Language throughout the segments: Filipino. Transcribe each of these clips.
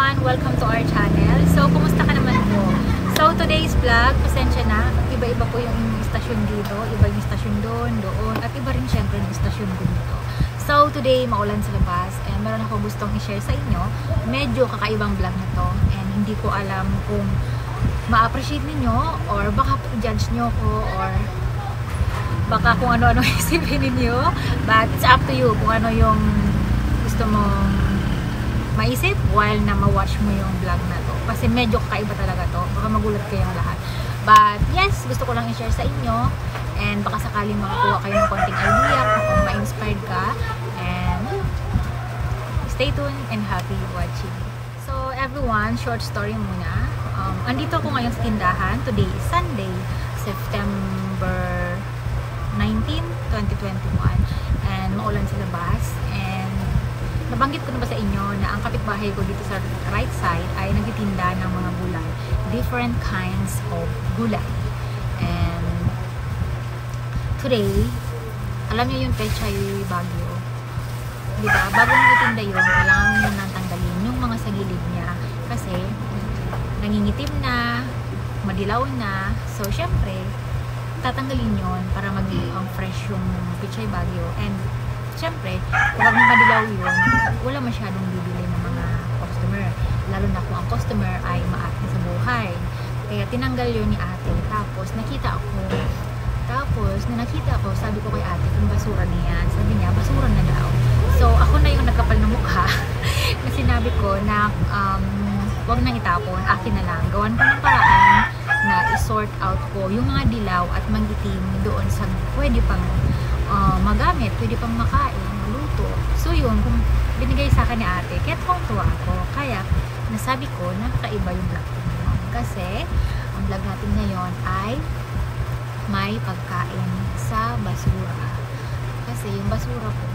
everyone! Welcome to our channel. So, kumusta ka naman po? So, today's vlog, pasensya na. Iba-iba po yung istasyon dito. Iba yung istasyon doon. At iba rin syempre yung istasyon dito. So, today, maulan sa labas. And meron ako gustong i-share sa inyo. Medyo kakaibang vlog na to. And hindi ko alam kung ma-appreciate ninyo or baka i-judge nyo ko or baka kung ano-ano isipin ninyo. But it's up to you kung ano yung gusto mong maisip while na ma-watch mo yung vlog na to. Kasi medyo kakaiba talaga to. Baka magulat kayong lahat. But yes, gusto ko lang i-share sa inyo. And baka sakaling makakuha kayo ng konting idea kung ma-inspired ka. And stay tuned and happy watching. So everyone, short story muna. Andito ako ngayon sa tindahan. Today is Sunday, September 19, 2021. And maulan sa labas. And nabanggit ko na ba sa inyo na ang kapitbahay ko dito sa right side ay nagtitinda ng mga gulay. Different kinds of gulay. And today, alam niyo yung Pechay Bagyo. Diba? Bago nagtitinda yun, kailangan mo nang tanggalin yung mga sa gilid niya. Kasi, nangingitim na, madilaw na. So, syempre, tatanggalin yun para maging fresh yung Pechay Bagyo. And siyempre, kapag madilaw yun, wala masyadong bibili ng mga customer. Lalo na kung ang customer ay maarte sa buhay. Kaya tinanggal yun ni ate. Tapos, nakita ako, sabi ko kay ate, kung basura na yan. Sabi niya, basura na daw. So, ako na yung nagkapal ng mukha. Na sinabi ko na, wag nang itapon, akin na lang. Gawan ko ng paraan na i-sort out ko yung mga dilaw at mangitim doon sa pwede pang magamit, pwede pang makain, maluto. So yun, kung binigay sa akin ni ate, kaya tuwa ako. Kaya, nasabi ko, nakakaiba yung vlog ko ngayon. Kasi, ang vlog natin ngayon ay may pagkain sa basura. Kasi yung basura ko,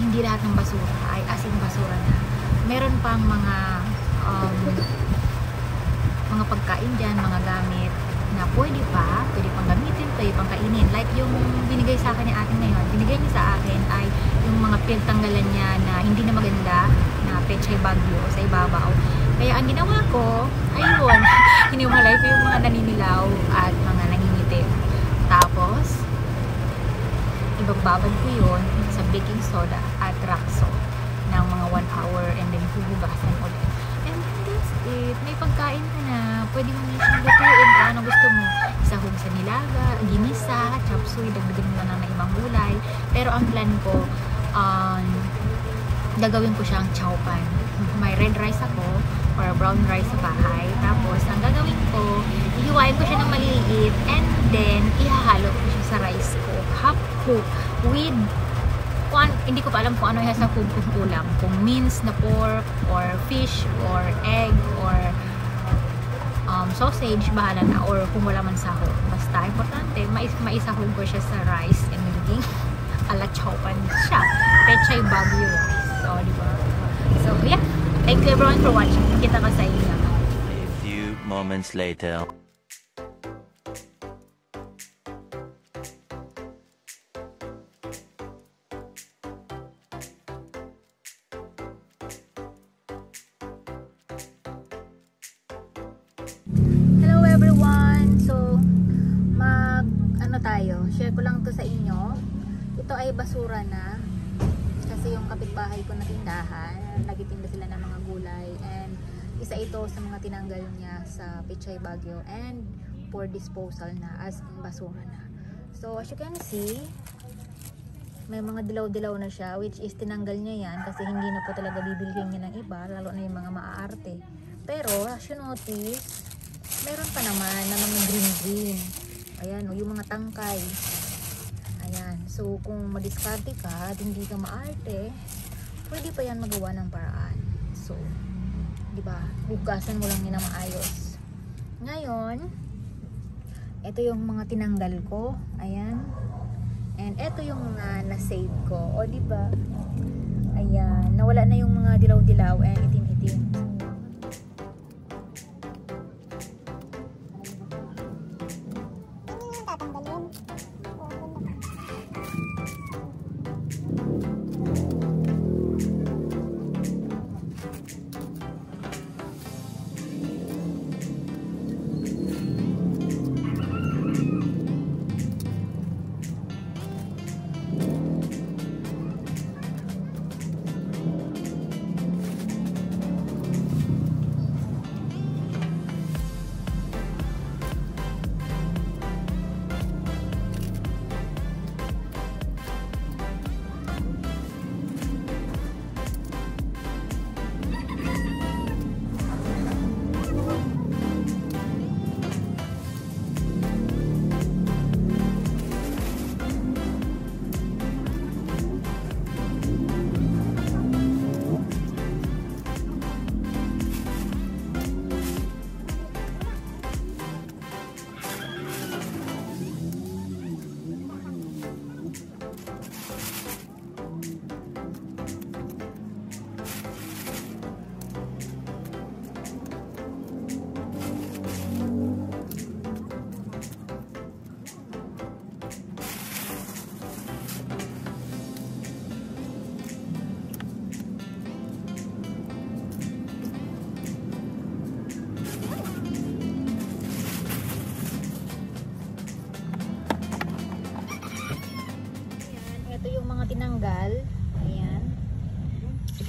hindi lahat ng basura ay asin basura na. Meron pang mga pagkain dyan, mga gamit na pwede pang gamitin, pwede pang kainin. Like yung binigay sa akin ni ate ngayon, binigay niya sa akin ay yung mga pinagtanggalan niya na hindi na maganda, na Pechay Bagyo sa ibabaw. Kaya ang ginawa ko, ayun, hiniwalay ko yung mga naninilaw at mga nangingitim. Tapos, ibagbabad ko yun sa baking soda at rock salt ng mga 1 hour and then huhugasan ulit. And that's it. May pagkain ka na. Pwede mo na siyang lutuin kung ano gusto mo. Isahog sa nilaga, ginisa, chop suey, dagdagan mo na ng ibang gulay. Pero ang plan ko, gagawin ko siyang chow pan. May red rice ako or brown rice sa bahay. Tapos, ang gagawin ko, ihiwain ko siya ng maliliit and then, ihahalo ko siya sa rice ko. Half cook with hindi ko pa alam kung ano yung sa kung ulam. Kung minced na pork or fish or egg or sausage, bahala na. Or kung wala man sahog. Basta, importante, maisahog ko siya sa rice and magiging ala chow pan siya. Pechay Bagyo rice. So, diba? So, yeah. Thank you everyone for watching. Kita ka sa inyo. A few moments later. Hello everyone! So, share ko lang to sa inyo. Ito ay basura na. Kasi yung kapitbahay ko na tindahan, nagtitinda sila ng mga gulay. And isa ito sa mga tinanggal niya sa Pechay Bagyo. And for disposal na, as in basura na. So, as you can see, may mga dilaw-dilaw na siya, which is tinanggal niya yan kasi hindi na po talaga bibilhin niya ng iba, lalo na yung mga maaarte. Pero, as you notice, meron pa naman na mga green-green. Ayan, o, yung mga tangkay. Ayan. So, kung madiskarte ka at hindi ka maarte, pwede pa yan magawa ng paraan. So, di ba? Hugasan mo lang yun na maayos. Ngayon, ito yung mga tinanggal ko. Ayan. And ito yung mga na-save ko. O, di ba? Ayan. Nawala na yung mga dilaw-dilaw and itim-itim.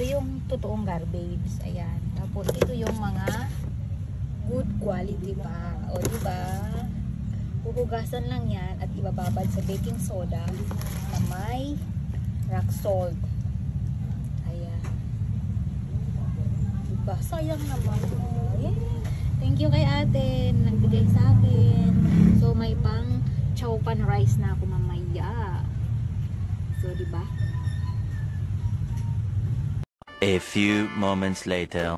Ito yung totoong garbage. Ayan. Tapos ito yung mga good quality pa. O diba? Huhugasan lang yan at ibababad sa baking soda na may rock salt. Ayan. Diba? Sayang naman. Ayan. Thank you kay ate. Nagbigay sa akin. So may pang chow pan rice na ako mamaya. So diba? A few moments later.